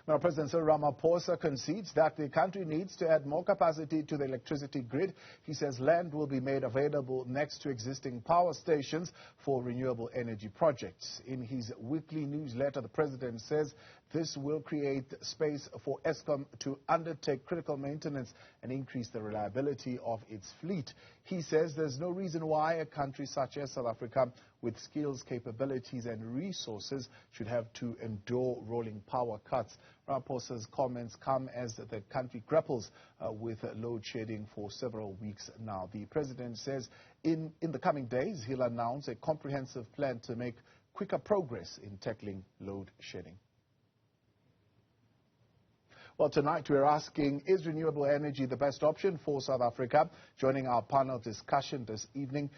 Now, President Cyril Ramaphosa concedes that the country needs to add more capacity to the electricity grid. He says land will be made available next to existing power stations for renewable energy projects. In his weekly newsletter, the president says this will create space for Eskom to undertake critical maintenance and increase the reliability of its fleet. He says there's no reason why a country such as South Africa, with skills, capabilities and resources, should have to endure rolling power cuts. Ramaphosa's comments come as the country grapples with load shedding for several weeks now. The president says in the coming days he'll announce a comprehensive plan to make quicker progress in tackling load shedding. Well, tonight we're asking, is renewable energy the best option for South Africa? Joining our panel discussion this evening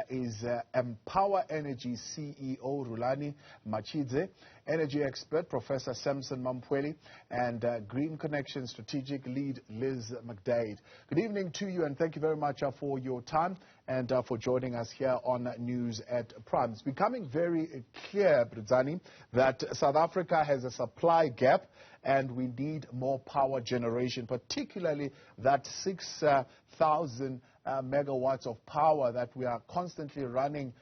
is Empower Energy CEO Rhulani Matshidze, energy expert Professor Sampson Mamphweli, and Green Connection Strategic Lead Liz McDaid. Good evening to you, and thank you very much for your time and for joining us here on News at Prime. It's becoming very clear, Rhulani, that South Africa has a supply gap and we need more power generation, particularly that 6,000 megawatts of power that we are constantly running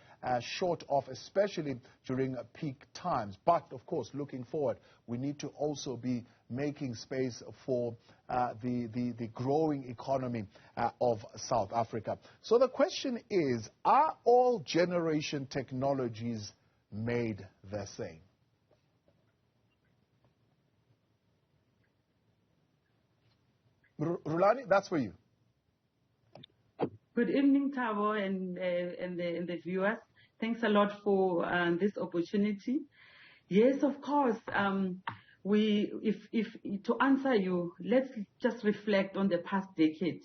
short of, especially during peak times. But, of course, looking forward, we need to also be making space for the growing economy of South Africa. So the question is, are all generation technologies made the same? Rhulani, that's for you. Good evening, Thabo, and the viewers. Thanks a lot for this opportunity. Yes, of course. If to answer you, let's just reflect on the past decade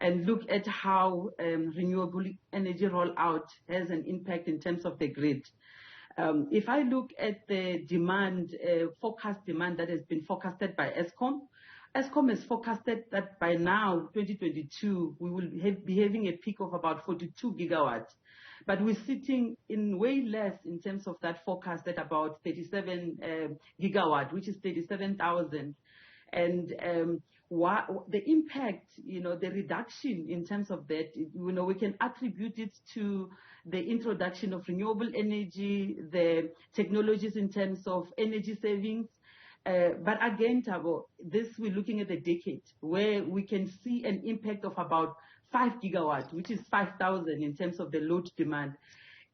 and look at how renewable energy rollout has an impact in terms of the grid. If I look at the demand, forecast demand that has been forecasted by Eskom has forecasted that by now, 2022, we will be having a peak of about 42 gigawatts. But we're sitting in way less in terms of that forecast at about 37 gigawatt, which is 37,000. And the impact, the reduction in terms of that, we can attribute it to the introduction of renewable energy, the technologies in terms of energy savings. But again, Thabo, we're looking at a decade where we can see an impact of about 5 gigawatts, which is 5,000 in terms of the load demand.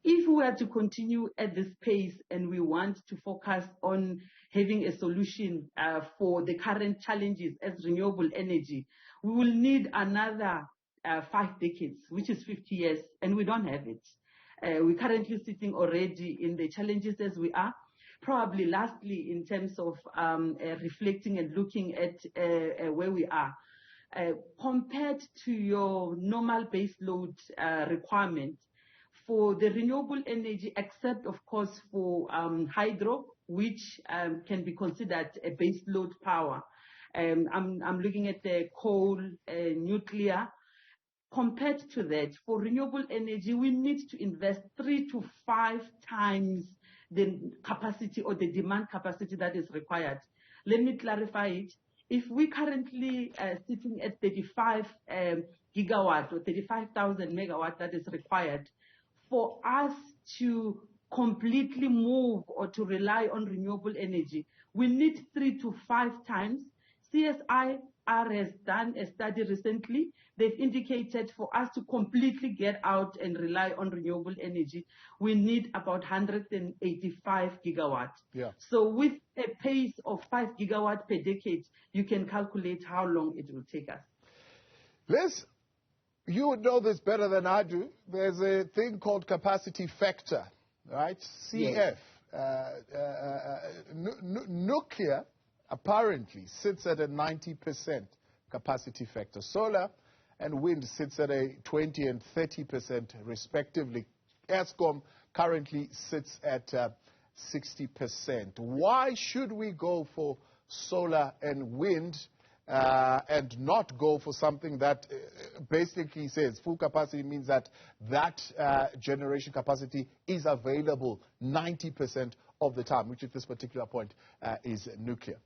If we are to continue at this pace and we want to focus on having a solution for the current challenges as renewable energy, we will need another 5 decades, which is 50 years, and we don't have it. We're currently sitting already in the challenges as we are. Probably lastly, in terms of reflecting and looking at where we are, compared to your normal base load requirement for the renewable energy, except of course for hydro, which can be considered a base load power. I'm looking at the coal, nuclear. Compared to that, for renewable energy, we need to invest 3 to 5 times the capacity or the demand capacity that is required. Let me clarify it. If we currently sitting at 35 gigawatt or 35,000 megawatt that is required, for us to completely move or to rely on renewable energy, we need 3 to 5 times. CSIR has done a study recently. They've indicated for us to completely get out and rely on renewable energy, we need about 185 gigawatts. Yeah. So with a pace of 5 gigawatts per decade, you can calculate how long it will take us. Liz, you would know this better than I do. There's a thing called capacity factor, right? CF. Yes. Nuclear apparently sits at a 90% capacity factor. Solar and wind sits at a 20 and 30% respectively. Eskom currently sits at 60%. Why should we go for solar and wind and not go for something that basically says full capacity means that generation capacity is available 90% of the time, which at this particular point is nuclear?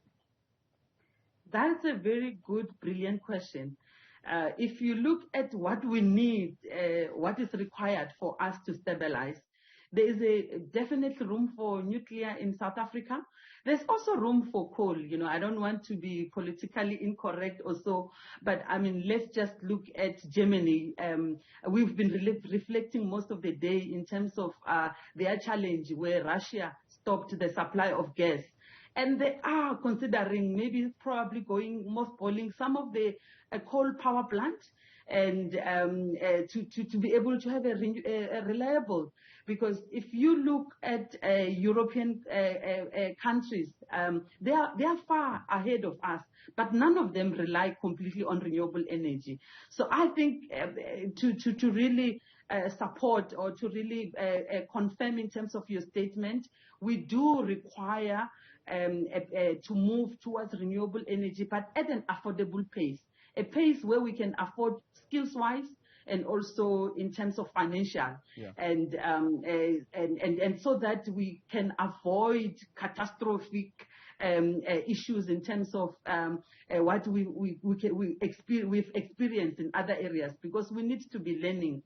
That's a very good, brilliant question. If you look at what we need, what is required for us to stabilize, there is a definite room for nuclear in South Africa. There's also room for coal. I don't want to be politically incorrect also, but I mean, let's just look at Germany. We've been reflecting most of the day in terms of their challenge where Russia stopped the supply of gas. And they are considering maybe probably mothballing some of the coal power plant and to be able to have a reliable. Because if you look at European countries, they are far ahead of us, but none of them rely completely on renewable energy. So I think to really support or to really confirm in terms of your statement, we do require to move towards renewable energy, but at an affordable pace, a pace where we can afford skills-wise and also in terms of financial, and so that we can avoid catastrophic issues in terms of what we've experienced in other areas, because we need to be learning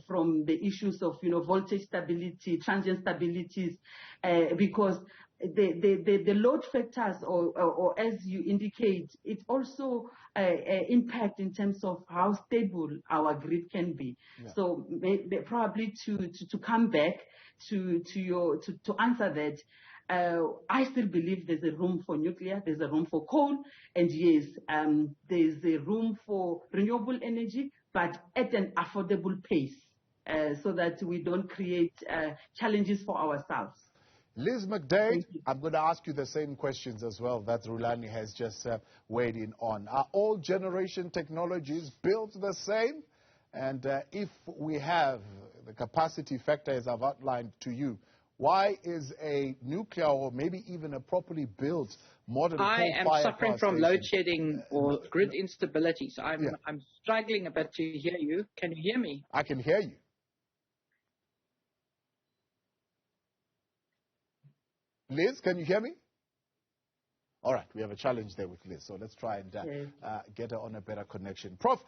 from the issues of voltage stability, transient stabilities, because the load factors, or as you indicate, it also impact in terms of how stable our grid can be. Yeah. So probably to come back to answer that, I still believe there's a room for nuclear, there's a room for coal, and yes, there's a room for renewable energy, but at an affordable pace, so that we don't create challenges for ourselves. Liz McDaid, I'm going to ask you the same questions as well that Rhulani has just weighed in on. Are all generation technologies built the same? And if we have the capacity factor as I've outlined to you, why is a nuclear or maybe even a properly built modern I am suffering from load shedding or grid instability, so I'm struggling a bit to hear you. Can you hear me? I can hear you. Liz, can you hear me? All right, we have a challenge there with Liz, so let's try and get her on a better connection. Prof,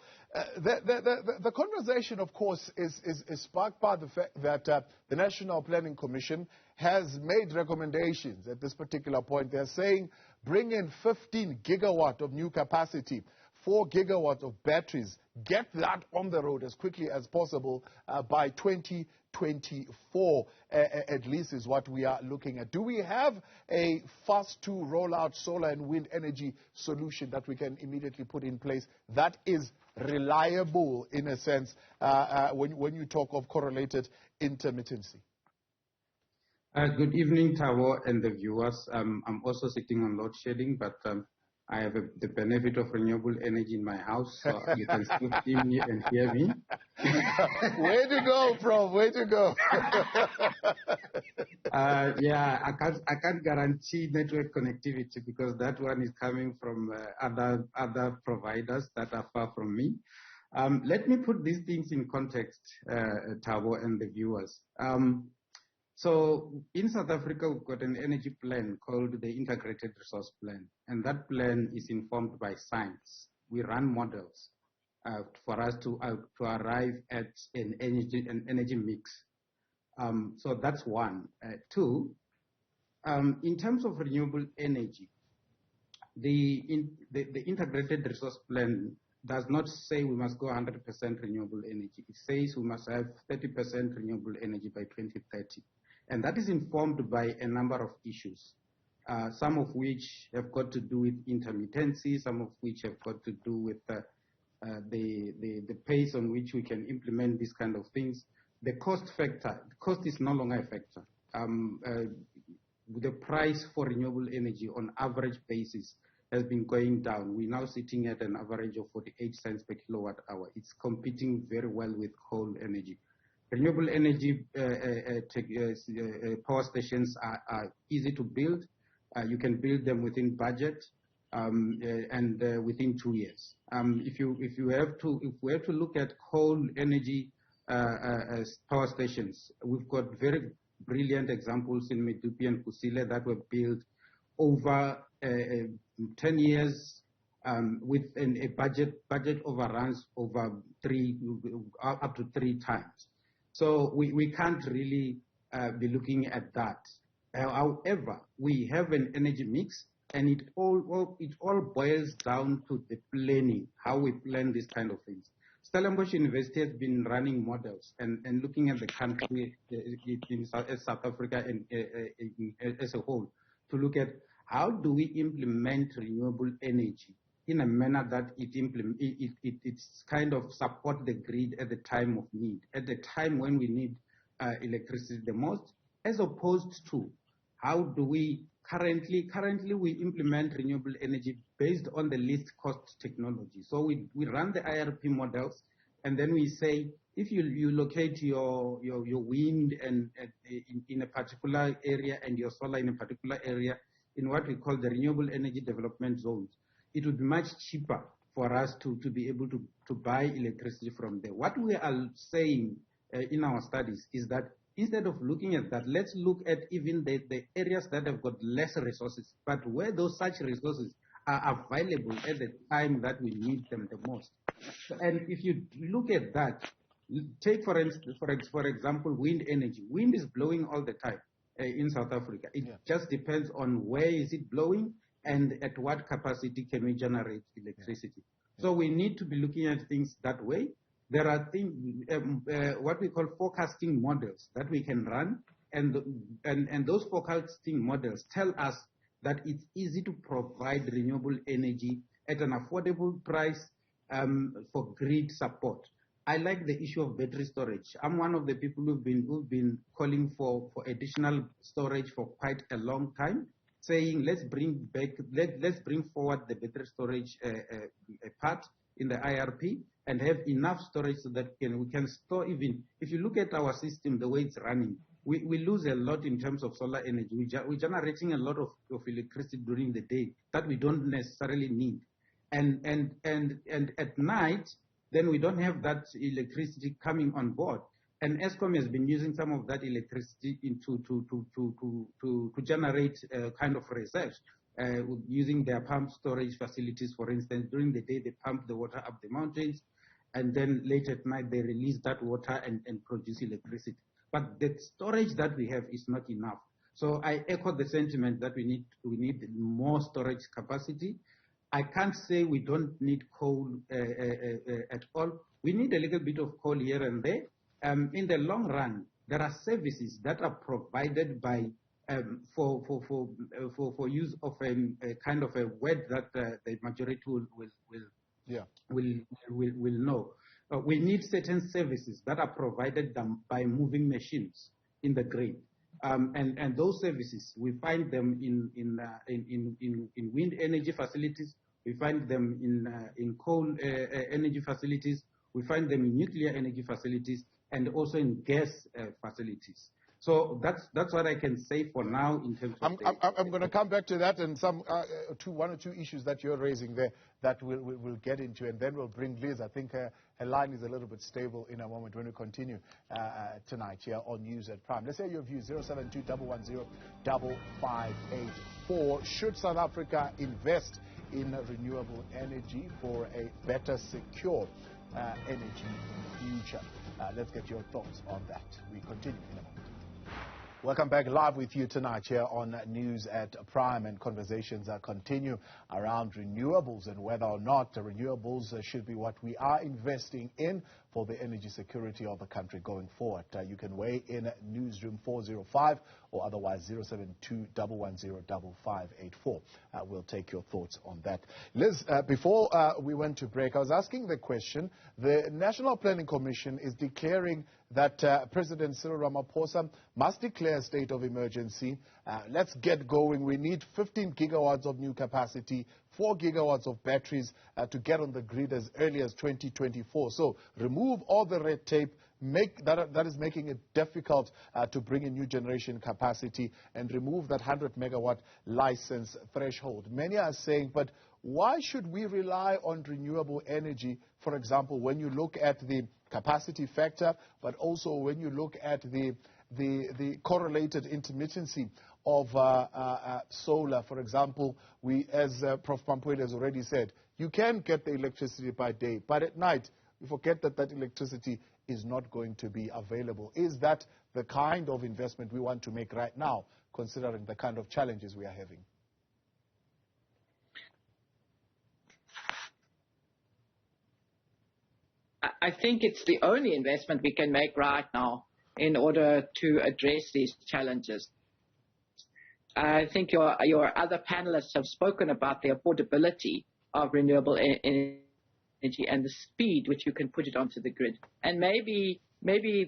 the conversation, of course, is sparked by the fact that the National Planning Commission has made recommendations at this particular point. They're saying bring in 15 gigawatt of new capacity, 4 gigawatts of batteries, get that on the road as quickly as possible by 2024, at least is what we are looking at. Do we have a fast-to-roll-out solar and wind energy solution that we can immediately put in place that is reliable, in a sense, when you talk of correlated intermittency? Good evening, Thabo, and the viewers. I'm also sitting on load shedding, but I have the benefit of renewable energy in my house, so you can still see me and hear me. Way to go, Prof. Way to go. I can't guarantee network connectivity because that one is coming from other providers that are far from me. Let me put these things in context, Thabo and the viewers. So in South Africa, we've got an energy plan called the Integrated Resource Plan, and that plan is informed by science. We run models for us to arrive at an energy mix. So that's one. Two, in terms of renewable energy, the Integrated Resource Plan does not say we must go 100% renewable energy. It says we must have 30% renewable energy by 2030. And that is informed by a number of issues, some of which have got to do with intermittency, some of which have got to do with the pace on which we can implement these kind of things. The cost factor, cost is no longer a factor. The price for renewable energy on average basis has been going down. We're now sitting at an average of 48 cents per kilowatt hour. It's competing very well with coal energy. Renewable energy power stations are easy to build. You can build them within budget and within 2 years. If we have to look at coal energy power stations, we've got very brilliant examples in Medupi and Kusile that were built over 10 years with a budget overruns over up to 3 times. So we can't really be looking at that. However, we have an energy mix, and it all boils down to the planning, how we plan these kind of things. Stellenbosch University has been running models and looking at the country in South Africa and as a whole to look at how do we implement renewable energy in a manner that it's kind of support the grid at the time of need, at the time when we need electricity the most, as opposed to how do we currently we implement renewable energy based on the least cost technology. So we run the IRP models, and then we say if you locate your wind and in a particular area and your solar in a particular area in what we call the renewable energy development zones, it would be much cheaper for us to be able to buy electricity from there. What we are saying in our studies is that instead of looking at that, let's look at even the areas that have got less resources, but where those such resources are available at the time that we need them the most. And if you look at that, take for example, wind energy. Wind is blowing all the time in South Africa. It just depends on where is it blowing and at what capacity can we generate electricity. So we need to be looking at things that way. There are things, what we call forecasting models that we can run, and those forecasting models tell us that it's easy to provide renewable energy at an affordable price for grid support. I like the issue of battery storage. I'm one of the people who've been calling for additional storage for quite a long time, saying let's bring forward the battery storage part in the IRP and have enough storage so that we can store. Even if you look at our system, the way it's running, we lose a lot in terms of solar energy. We're generating a lot of electricity during the day that we don't necessarily need, and at night then we don't have that electricity coming on board. And Eskom has been using some of that electricity to generate kind of reserves, using their pump storage facilities. For instance, during the day they pump the water up the mountains, and then late at night they release that water and produce electricity. But the storage that we have is not enough. So I echo the sentiment that we need more storage capacity. I can't say we don't need coal at all. We need a little bit of coal here and there. In the long run, there are services that are provided by for use of a kind of a word that the majority will know. We need certain services that are provided by moving machines in the grid, and those services we find them in wind energy facilities. We find them in coal energy facilities. We find them in nuclear energy facilities, and also in gas facilities. So that's what I can say for now in terms of. I'm going to come back to that and one or two issues that you're raising there that we'll get into, and then we'll bring Liz. I think her line is a little bit stable in a moment when we continue tonight here on News at Prime. Let's hear your views. 072-110-5584. Should South Africa invest in renewable energy for a better, secure energy future? Let's get your thoughts on that. We continue in a moment. Welcome back, live with you tonight here on News at Prime, and conversations continue around renewables and whether or not renewables should be what we are investing in for the energy security of the country going forward. You can weigh in at Newsroom 405 or otherwise 072-110-5584. We'll take your thoughts on that. Liz, before we went to break, I was asking the question. The National Planning Commission is declaring that President Cyril Ramaphosa must declare a state of emergency. Let's get going. We need 15 gigawatts of new capacity, 4 gigawatts of batteries to get on the grid as early as 2024. So remove all the red tape that is making it difficult to bring in new generation capacity, and remove that 100 megawatt license threshold. Many are saying, but why should we rely on renewable energy, for example, when you look at the capacity factor, but also when you look at the correlated intermittency of solar, for example, as Prof. Mamphweli has already said, you can get the electricity by day, but at night, you forget that that electricity is not going to be available. Is that the kind of investment we want to make right now, considering the kind of challenges we are having? I think it's the only investment we can make right now in order to address these challenges. I think your other panelists have spoken about the affordability of renewable energy and the speed which you can put it onto the grid. And maybe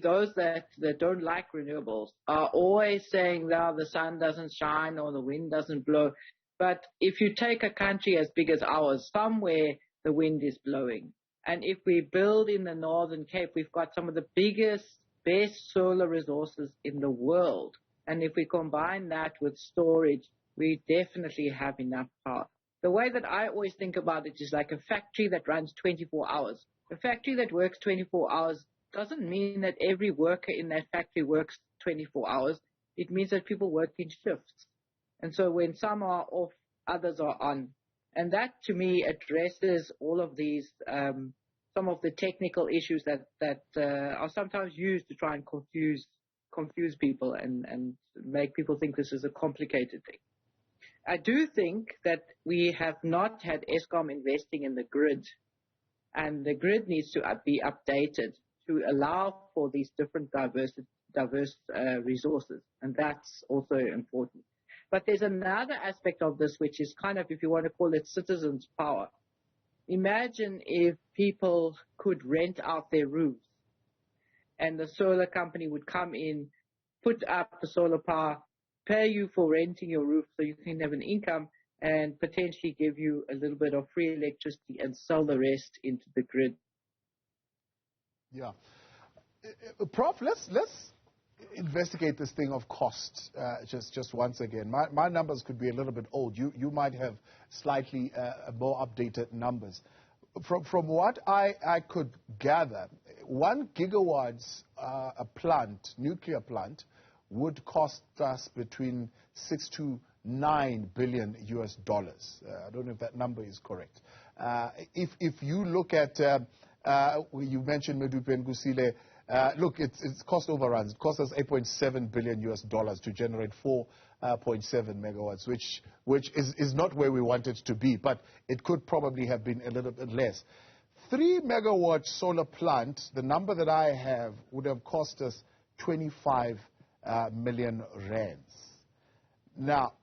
those that don't like renewables are always saying, no, the sun doesn't shine or the wind doesn't blow. But if you take a country as big as ours, somewhere the wind is blowing. And if we build in the Northern Cape, we've got some of the biggest, best solar resources in the world. And if we combine that with storage, we definitely have enough power. The way that I always think about it is like a factory that runs 24 hours. A factory that works 24 hours doesn't mean that every worker in that factory works 24 hours. It means that people work in shifts. And so when some are off, others are on. And that, to me, addresses all of these, some of the technical issues that are sometimes used to try and confuse people and make people think this is a complicated thing. I do think that we have not had Eskom investing in the grid, and the grid needs to be updated to allow for these different diverse resources, and that's also important. But there's another aspect of this, which is kind of, if you want to call it, citizens' power. Imagine if people could rent out their roofs and the solar company would come in, put up the solar power, pay you for renting your roof so you can have an income, and potentially give you a little bit of free electricity and sell the rest into the grid. Yeah. Prof, let's investigate this thing of cost just once again. My numbers could be a little bit old. You might have slightly more updated numbers. From what I could gather, 1 gigawatt a plant, nuclear plant, would cost us between $6 to $9 billion US dollars. I don't know if that number is correct. If you look at, you mentioned Medupe and Gusile, look, it's cost overruns. It cost us $8.7 billion US dollars to generate 4.7 megawatts, which is not where we want it to be, but it could probably have been a little bit less. 3 megawatt solar plant, the number that I have, would have cost us 25 million rands. Now,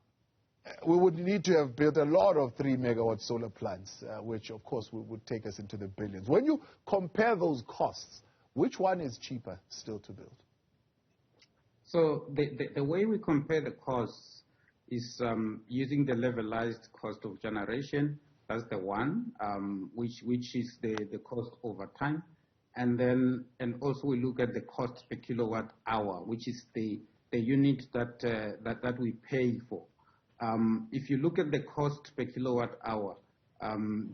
we would need to have built a lot of 3 megawatt solar plants, which of course would take us into the billions. When you compare those costs, which one is cheaper still to build? So the way we compare the costs is using the levelized cost of generation. That's the one, which is the cost over time. And also we look at the cost per kilowatt hour, which is the unit that we pay for. If you look at the cost per kilowatt hour,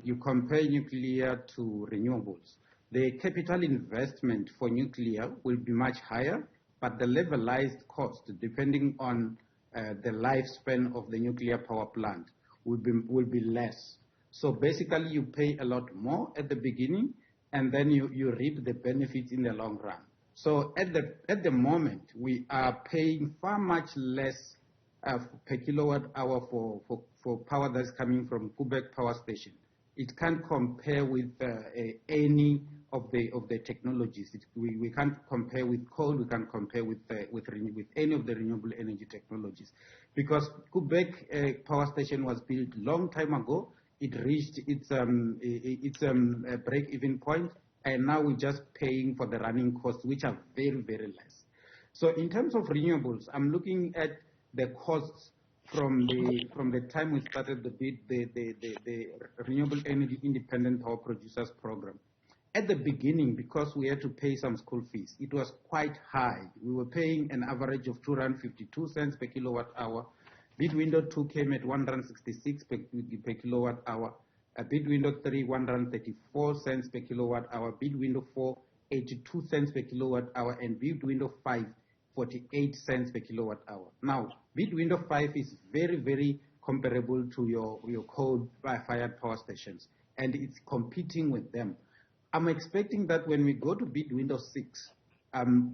you compare nuclear to renewables. The capital investment for nuclear will be much higher, but the levelized cost, depending on the lifespan of the nuclear power plant, will be less. So basically, you pay a lot more at the beginning, and then you reap the benefits in the long run. So at the moment, we are paying far much less per kilowatt hour for power that's coming from Quebec Power Station. It can't compare with any of the technologies. We can't compare with coal. We can't compare with any of the renewable energy technologies, because Quebec Power Station was built long time ago. It reached its break-even point, and now we're just paying for the running costs, which are very, very less. So in terms of renewables, I'm looking at the costs from the time we started the Renewable Energy Independent Power Producers Program. At the beginning, because we had to pay some school fees, it was quite high. We were paying an average of R2.52 per kilowatt hour. Bid window 2 came at R1.66 per kilowatt hour. Bid window 3, R1.34 per kilowatt hour. Bid window 4, 82 cents per kilowatt hour. And bid window 5, 48 cents per kilowatt hour. Now, bid window 5 is very, very comparable to your coal-fired power stations, and it's competing with them. I'm expecting that when we go to bid window 6,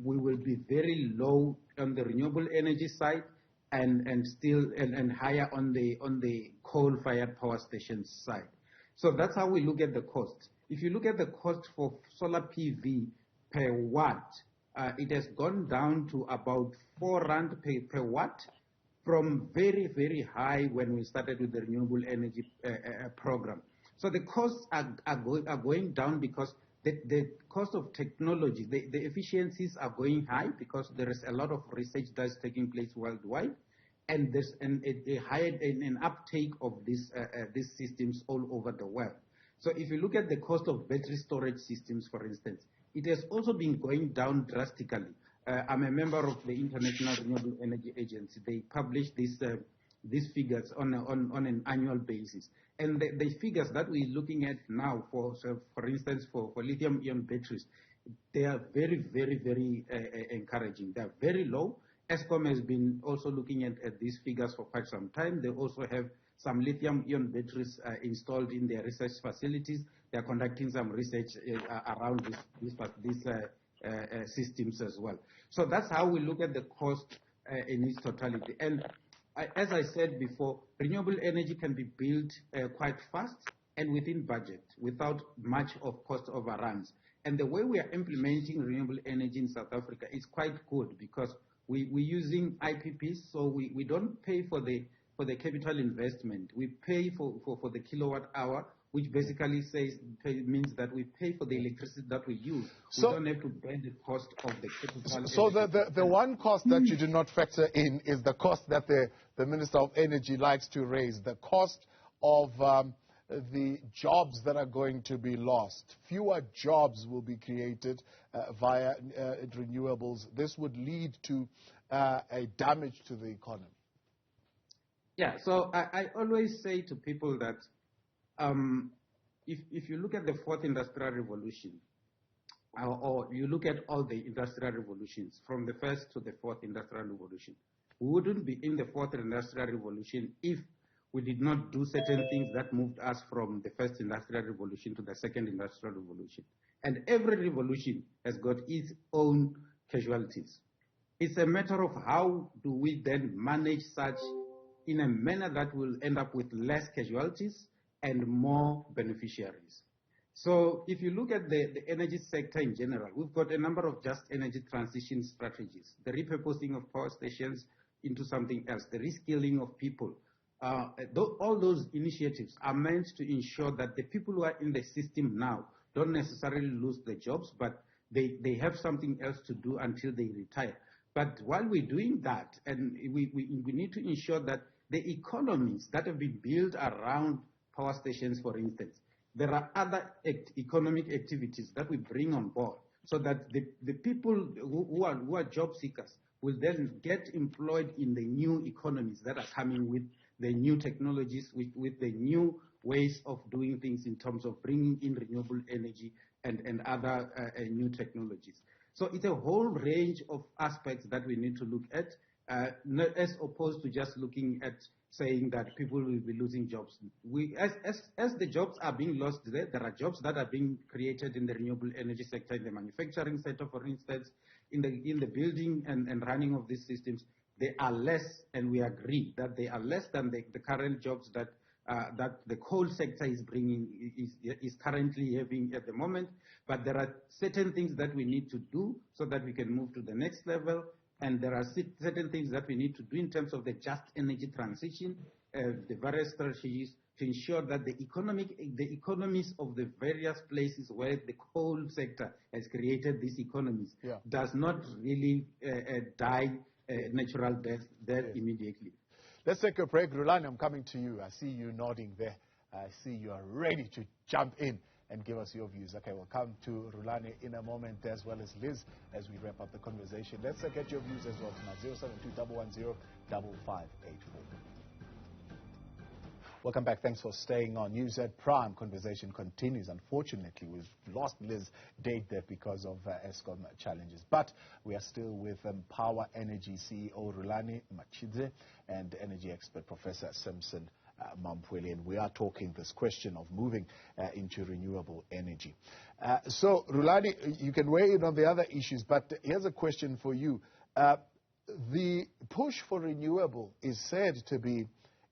we will be very low on the renewable energy side and still higher on the coal-fired power stations side. So that's how we look at the cost. If you look at the cost for solar PV per watt, it has gone down to about 4 rand per watt from very, very high when we started with the renewable energy program. So the costs are going down because the cost of technology, the efficiencies are going high because there is a lot of research that's taking place worldwide, and there's an uptake of these systems all over the world. So if you look at the cost of battery storage systems, for instance, it has also been going down drastically. I'm a member of the International Renewable Energy Agency. They publish these figures on an annual basis. And the figures that we're looking at now, for instance, for lithium-ion batteries, they are very, very, very encouraging. They are very low. Eskom has been also looking at these figures for quite some time. They also have some lithium-ion batteries installed in their research facilities. They are conducting some research around these systems as well. So that's how we look at the cost in its totality. And as I said before, renewable energy can be built quite fast and within budget without much of cost overruns. And the way we are implementing renewable energy in South Africa is quite good because we're using IPPs, so we don't pay for the capital investment. We pay for the kilowatt hour, which basically means that we pay for the electricity that we use. So, we don't have to bear the cost of the capital. So the one cost that you did not factor in is the cost that the Minister of Energy likes to raise, the cost of the jobs that are going to be lost. Fewer jobs will be created via renewables. This would lead to a damage to the economy. Yeah, so I always say to people that if you look at the fourth industrial revolution, or you look at all the industrial revolutions, from the first to the fourth industrial revolution, we wouldn't be in the fourth industrial revolution if we did not do certain things that moved us from the first industrial revolution to the second industrial revolution. And every revolution has got its own casualties. It's a matter of how do we then manage such in a manner that will end up with less casualties and more beneficiaries. So if you look at the energy sector in general, we've got a number of just energy transition strategies, the repurposing of power stations into something else, the reskilling of people. All those initiatives are meant to ensure that the people who are in the system now don't necessarily lose their jobs, but they have something else to do until they retire. But while we're doing that, and we need to ensure that the economies that have been built around power stations, for instance, there are other economic activities that we bring on board so that the people who are job seekers will then get employed in the new economies that are coming with the new technologies, with the new ways of doing things in terms of bringing in renewable energy and other new technologies. So it's a whole range of aspects that we need to look at, as opposed to just looking at saying that people will be losing jobs. As the jobs are being lost there are jobs that are being created in the renewable energy sector, in the manufacturing sector, for instance, in the building and running of these systems. They are less, and we agree that they are less than the current jobs that the coal sector is currently having at the moment. But there are certain things that we need to do so that we can move to the next level. And there are certain things that we need to do in terms of the just energy transition, the various strategies to ensure that the economies of the various places where the coal sector has created these economies does not really die natural death immediately. Let's take a break. Rhulani, I'm coming to you. I see you nodding there. I see you are ready to jump in and give us your views. Okay, we'll come to Rhulani in a moment, as well as Liz, as we wrap up the conversation. Let's get your views as well tonight. 072 110 5584. Welcome back. Thanks for staying on. News at Prime. Conversation continues. Unfortunately, we've lost Liz Date there because of Eskom challenges. But we are still with Power Energy CEO Rhulani Matshidze and energy expert Professor Sampson Mamphweli. And we are talking this question of moving into renewable energy. So, Rhulani, you can weigh in on the other issues, but here's a question for you. The push for renewable is said to be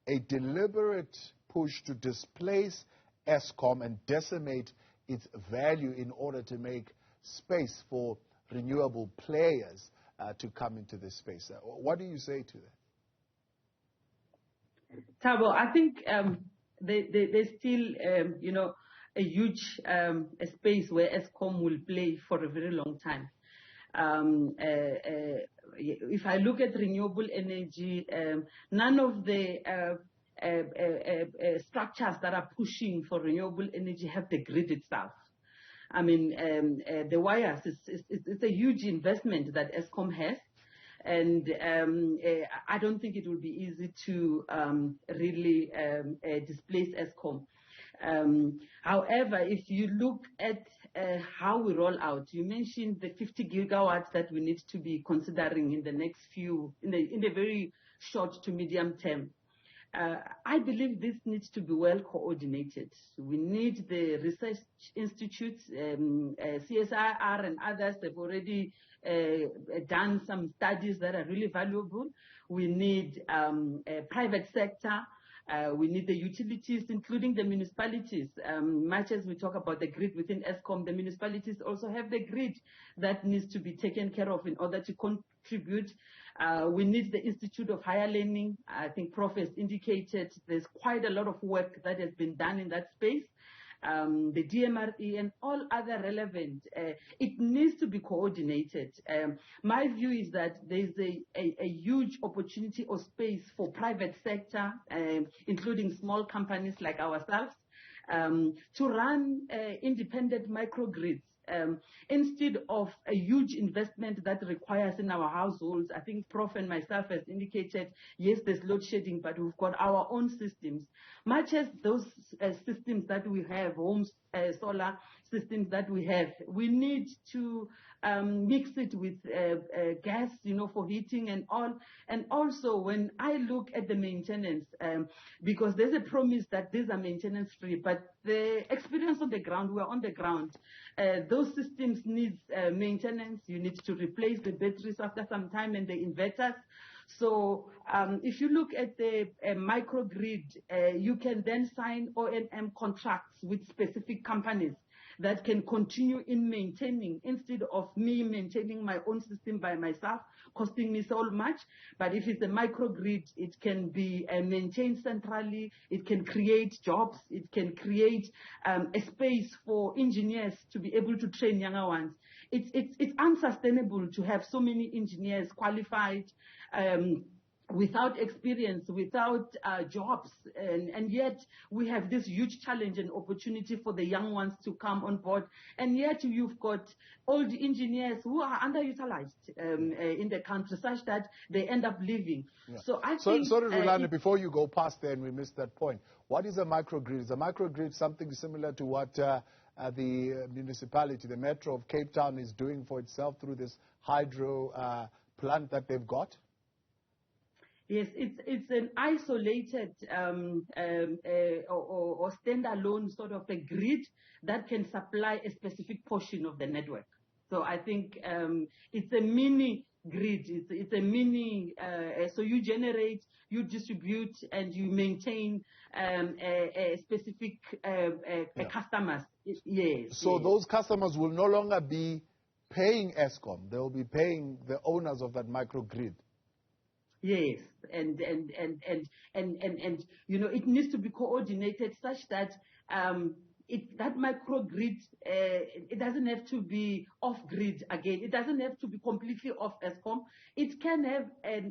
a deliberate push to displace Eskom and decimate its value in order to make space for renewable players to come into this space. What do you say to that? Thabo, I think there's still, a huge space where Eskom will play for a very long time. If I look at renewable energy, none of the structures that are pushing for renewable energy have the grid itself. I mean, the wires, it's a huge investment that Eskom has. And I don't think it will be easy to really displace Eskom. However, if you look at how we roll out, you mentioned the 50 gigawatts that we need to be considering in the next in the very short to medium term. I believe this needs to be well coordinated. We need the research institutes, CSIR and others have already done some studies that are really valuable. We need a private sector. We need the utilities, including the municipalities. Much as we talk about the grid within Eskom, the municipalities also have the grid that needs to be taken care of in order to contribute. We need the Institute of Higher Learning. I think Prof has indicated there's quite a lot of work that has been done in that space. The DMRE and all other relevant, it needs to be coordinated. My view is that there's a huge opportunity or space for private sector, including small companies like ourselves, to run independent microgrids. Instead of a huge investment that requires in our households. I think Prof and myself has indicated, yes, there's load shedding, but we've got our own systems. Much as those systems that we have, home solar systems that we have, we need to mix it with gas, for heating and all. And also when I look at the maintenance, because there's a promise that these are maintenance free, but the experience on the ground, we're on the ground, those systems need maintenance. You need to replace the batteries after some time and the inverters. So if you look at the microgrid, you can then sign O&M contracts with specific companies that can continue in maintaining, instead of me maintaining my own system by myself, costing me so much. But if it's a microgrid, it can be maintained centrally, it can create jobs, it can create a space for engineers to be able to train younger ones. It's unsustainable to have so many engineers qualified, without experience, without jobs, and yet we have this huge challenge and opportunity for the young ones to come on board, and yet you've got old engineers who are underutilized in the country, such that they end up leaving. Yeah. So I think... Sorry, Rhulani, before you go past there and we missed that point, what is a microgrid? Is a microgrid something similar to what the municipality, the Metro of Cape Town is doing for itself through this hydro plant that they've got? Yes, it's an isolated or standalone sort of a grid that can supply a specific portion of the network. So I think it's a mini grid. It's a mini. So you generate, you distribute, and you maintain a specific customers. Yes. So those customers will no longer be paying Eskom. They will be paying the owners of that microgrid. Yes, and it needs to be coordinated such that that microgrid, it doesn't have to be off-grid again. It doesn't have to be completely off Eskom. It can have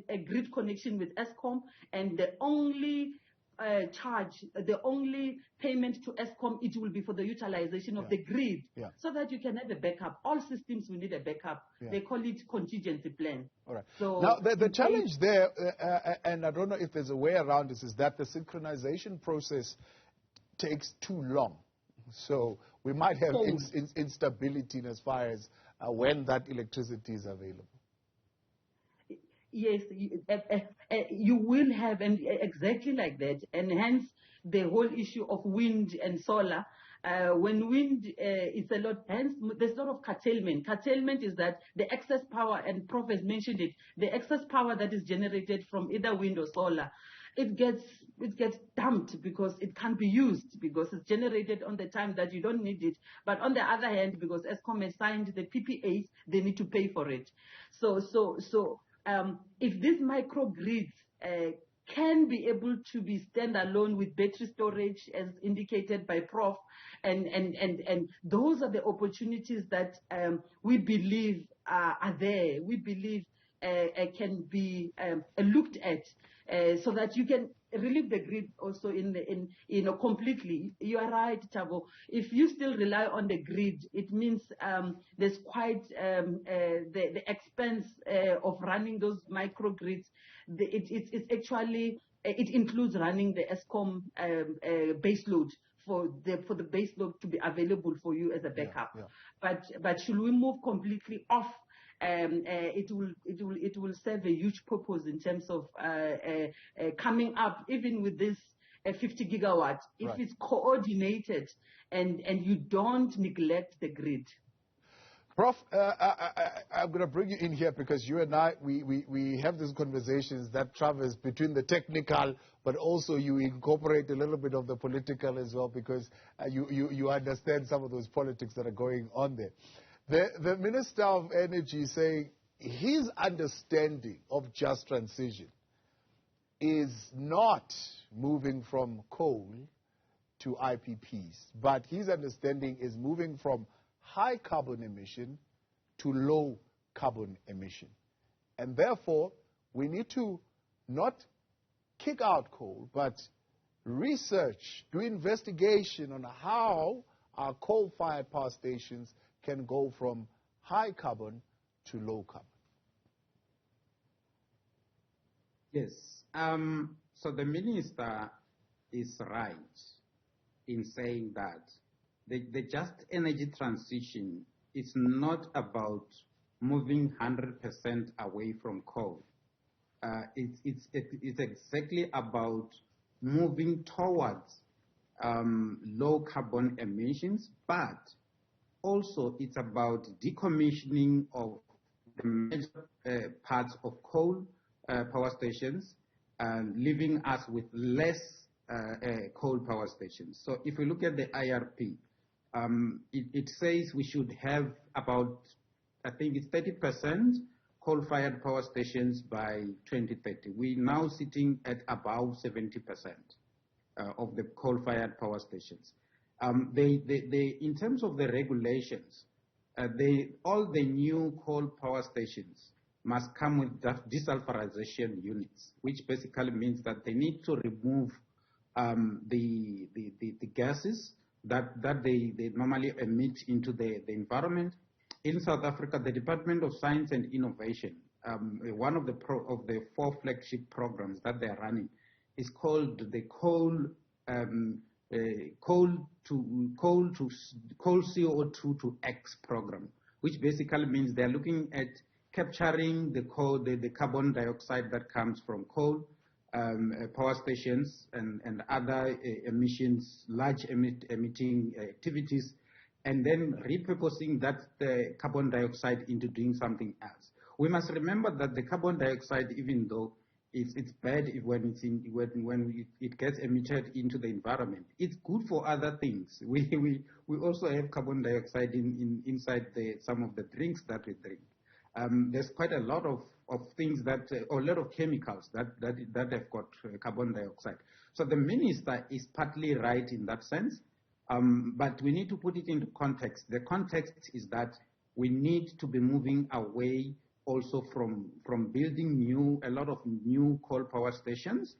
a grid connection with Eskom, and the only charge, the only payment to Eskom, it will be for the utilization of the grid, so that you can have a backup. All systems will need a backup. They call it contingency plan. All right. So now, the challenge there, and I don't know if there's a way around this, is that the synchronization process takes too long. So we might have instability in as far as when that electricity is available. Yes, you will have, and exactly like that, and hence the whole issue of wind and solar. When wind is a lot, hence there's a lot of curtailment. Curtailment is that the excess power, and Prof has mentioned it, the excess power that is generated from either wind or solar, it gets dumped because it can't be used, because it's generated on the time that you don't need it. But on the other hand, because Eskom has signed the PPAs, they need to pay for it. So if these microgrids can be able to be standalone with battery storage, as indicated by Prof, and those are the opportunities that we believe are there. We believe can be looked at, so that you can relieve the grid also completely. You are right, Thabo. If you still rely on the grid, it means there's quite the expense of running those microgrids. It's actually, it includes running the Eskom baseload for the baseload to be available for you as a backup. But should we move completely off? It will serve a huge purpose in terms of coming up, even with this 50 gigawatts, if it's coordinated and you don't neglect the grid. Prof, I'm going to bring you in here because you and I, we have these conversations that traverse between the technical, but also you incorporate a little bit of the political as well, because you understand some of those politics that are going on there. The Minister of Energy is saying his understanding of just transition is not moving from coal to IPPs, but his understanding is moving from high carbon emission to low carbon emission. And therefore, we need to not kick out coal, but research, do investigation on how our coal-fired power stations can go from high carbon to low carbon. Yes. So the minister is right in saying that the just energy transition is not about moving 100% away from coal. It's exactly about moving towards low carbon emissions, but also it's about decommissioning of the major parts of coal power stations and leaving us with less coal power stations. So if we look at the IRP, it says we should have about, I think it's 30% coal-fired power stations by 2030. We're now sitting at about 70% of the coal-fired power stations. In terms of the regulations, all the new coal power stations must come with desulfurization units, which basically means that they need to remove the gases that they normally emit into the environment. In South Africa, the Department of Science and Innovation, one of the 4 flagship programs that they are running is called the coal CO2 to X program, which basically means they're looking at capturing the carbon dioxide that comes from coal power stations and other emissions, large emitting activities, and then repurposing that carbon dioxide into doing something else. We must remember that the carbon dioxide, even though it's bad when it gets emitted into the environment, it's good for other things. We also have carbon dioxide inside some of the drinks that we drink. There's quite a lot of things or a lot of chemicals that have got carbon dioxide. So the minister is partly right in that sense, but we need to put it into context. The context is that we need to be moving away also from building a lot of new coal power stations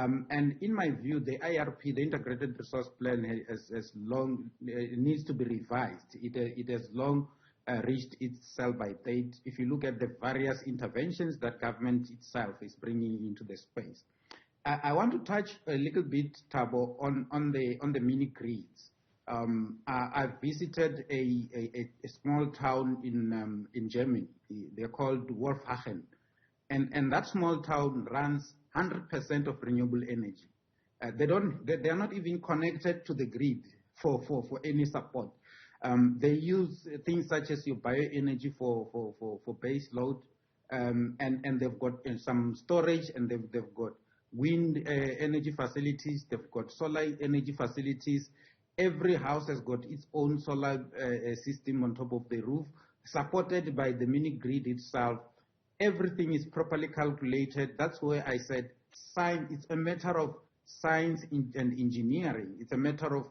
And in my view, the IRP, the Integrated Resource Plan, needs to be revised. It has long reached its sell-by date. If you look at the various interventions that government itself is bringing into the space. I want to touch a little bit, Thabo, on the mini grids. I visited a small town in Germany. They're called Wolfhachen, and that small town runs 100% of renewable energy. They are not even connected to the grid for any support. They use things such as your bioenergy for base load, and they've got some storage, and they've got wind energy facilities, they've got solar energy facilities. Every house has got its own solar system on top of the roof, supported by the mini grid itself. Everything is properly calculated. That's where I said science. It's a matter of science and engineering. It's a matter of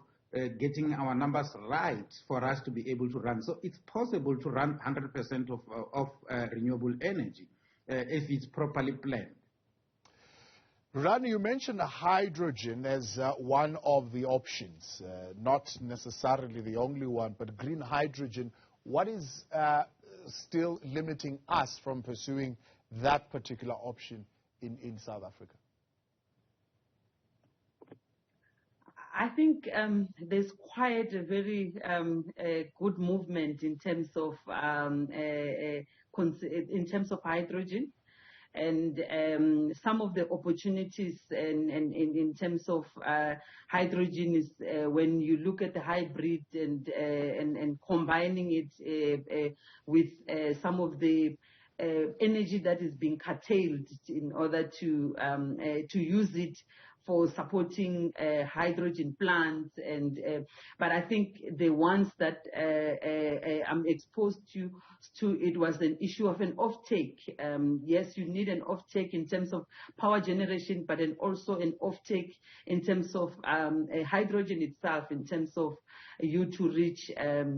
getting our numbers right for us to be able to run. So it's possible to run 100% of renewable energy if it's properly planned. Rhulani, you mentioned hydrogen as one of the options, not necessarily the only one, but green hydrogen. What is still limiting us from pursuing that particular option in South Africa? I think there's quite a very good movement in terms of hydrogen. And some of the opportunities in terms of hydrogen is when you look at the hybrid and combining it with some of the energy that is being curtailed in order to use it for supporting hydrogen plants, but I think the ones that I'm exposed to it was an issue of an offtake. Yes, you need an offtake in terms of power generation, but then also an offtake in terms of hydrogen itself, in terms of you to reach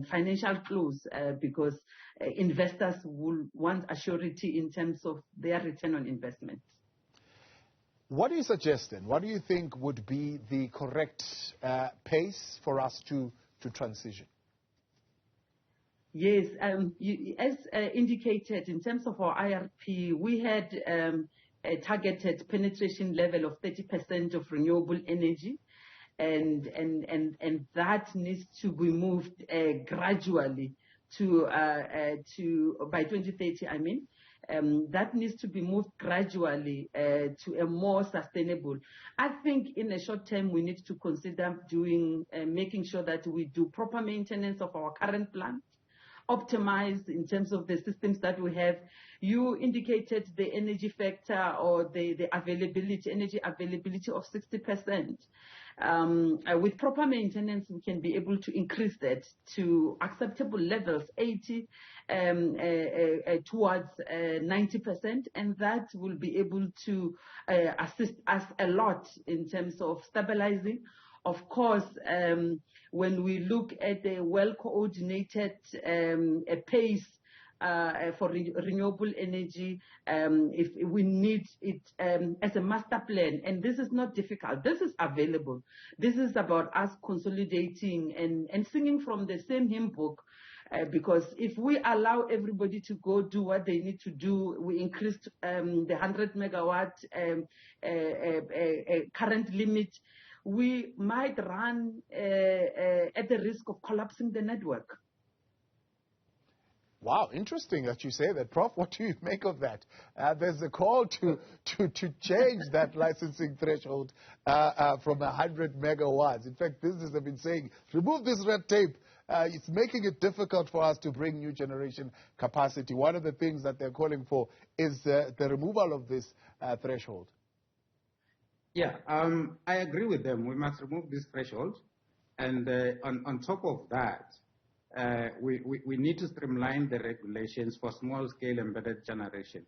financial close, because investors will want a surety in terms of their return on investment. What do you suggest then? What do you think would be the correct pace for us to transition? Yes, as indicated in terms of our IRP, we had a targeted penetration level of 30% of renewable energy, and that needs to be moved gradually to by 2030. I mean. That needs to be moved gradually to a more sustainable. I think in the short term we need to consider making sure that we do proper maintenance of our current plant, optimize in terms of the systems that we have. You indicated the energy factor or the energy availability of 60%. With proper maintenance, we can be able to increase that to acceptable levels, 80 towards 90%, and that will be able to assist us a lot in terms of stabilizing. Of course, when we look at the well-coordinated pace for renewable energy, if we need it as a master plan, and this is not difficult, this is available. This is about us consolidating and singing from the same hymn book, because if we allow everybody to go do what they need to do, we increased the 100 megawatt current limit, we might run at the risk of collapsing the network. Wow, interesting that you say that. Prof, what do you make of that? There's a call to change that licensing threshold from 100 megawatts. In fact, businesses have been saying, remove this red tape. It's making it difficult for us to bring new generation capacity. One of the things that they're calling for is the removal of this threshold. Yeah, I agree with them. We must remove this threshold. And on top of that, we need to streamline the regulations for small-scale embedded generation.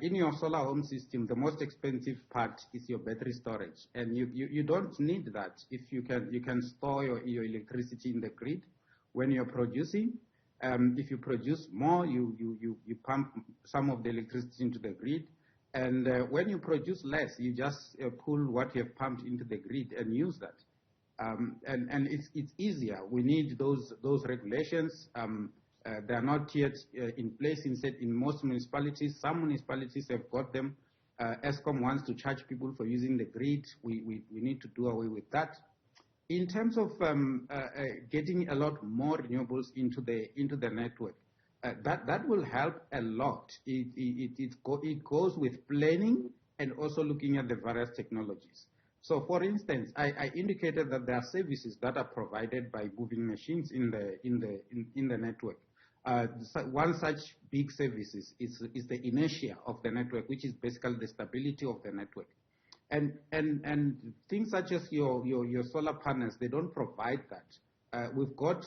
In your solar home system, the most expensive part is your battery storage, and you don't need that. If you can store your electricity in the grid when you're producing. If you produce more, you pump some of the electricity into the grid. And when you produce less, you just pull what you have pumped into the grid and use that. And it's easier. We need those regulations. They are not yet in place in most municipalities. Some municipalities have got them. ESCOM wants to charge people for using the grid. We need to do away with that. In terms of getting a lot more renewables into the network, that will help a lot. It goes with planning and also looking at the various technologies. So, for instance, I indicated that there are services that are provided by moving machines in the network. One such big service is the inertia of the network, which is basically the stability of the network. And things such as your solar panels, they don't provide that. We've got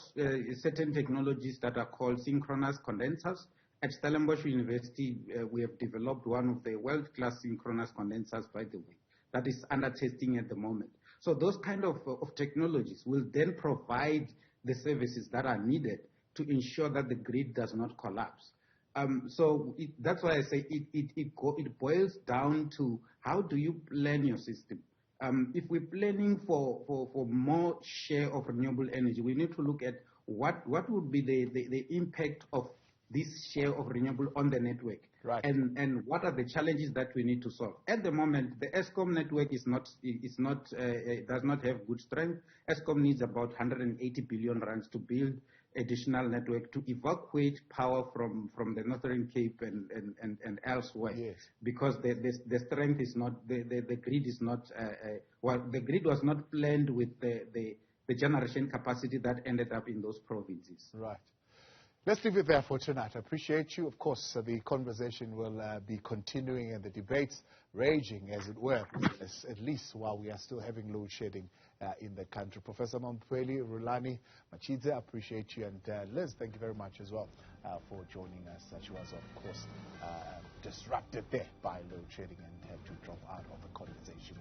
certain technologies that are called synchronous condensers. At Stellenbosch University, we have developed one of the world-class synchronous condensers, by the way, that is under testing at the moment. So those kind of technologies will then provide the services that are needed to ensure that the grid does not collapse. That's why I say it boils down to how do you plan your system. If we're planning for more share of renewable energy, we need to look at what would be the impact of this share of renewable on the network, right, and what are the challenges that we need to solve. At the moment, the ESCOM network does not have good strength. ESCOM needs about 180 billion rands to build additional network to evacuate power from the Northern Cape and elsewhere. Yes. Because the strength is not, the grid is not, the grid was not planned with the generation capacity that ended up in those provinces. Right. Let's leave it there for tonight. I appreciate you. Of course, the conversation will be continuing and the debates raging, as it were, at least while we are still having load shedding in the country. Professor Mamphweli, Rhulani Matshidze, I appreciate you. And Liz, thank you very much as well for joining us. She was, of course, disrupted there by load shedding and had to drop out of the conversation.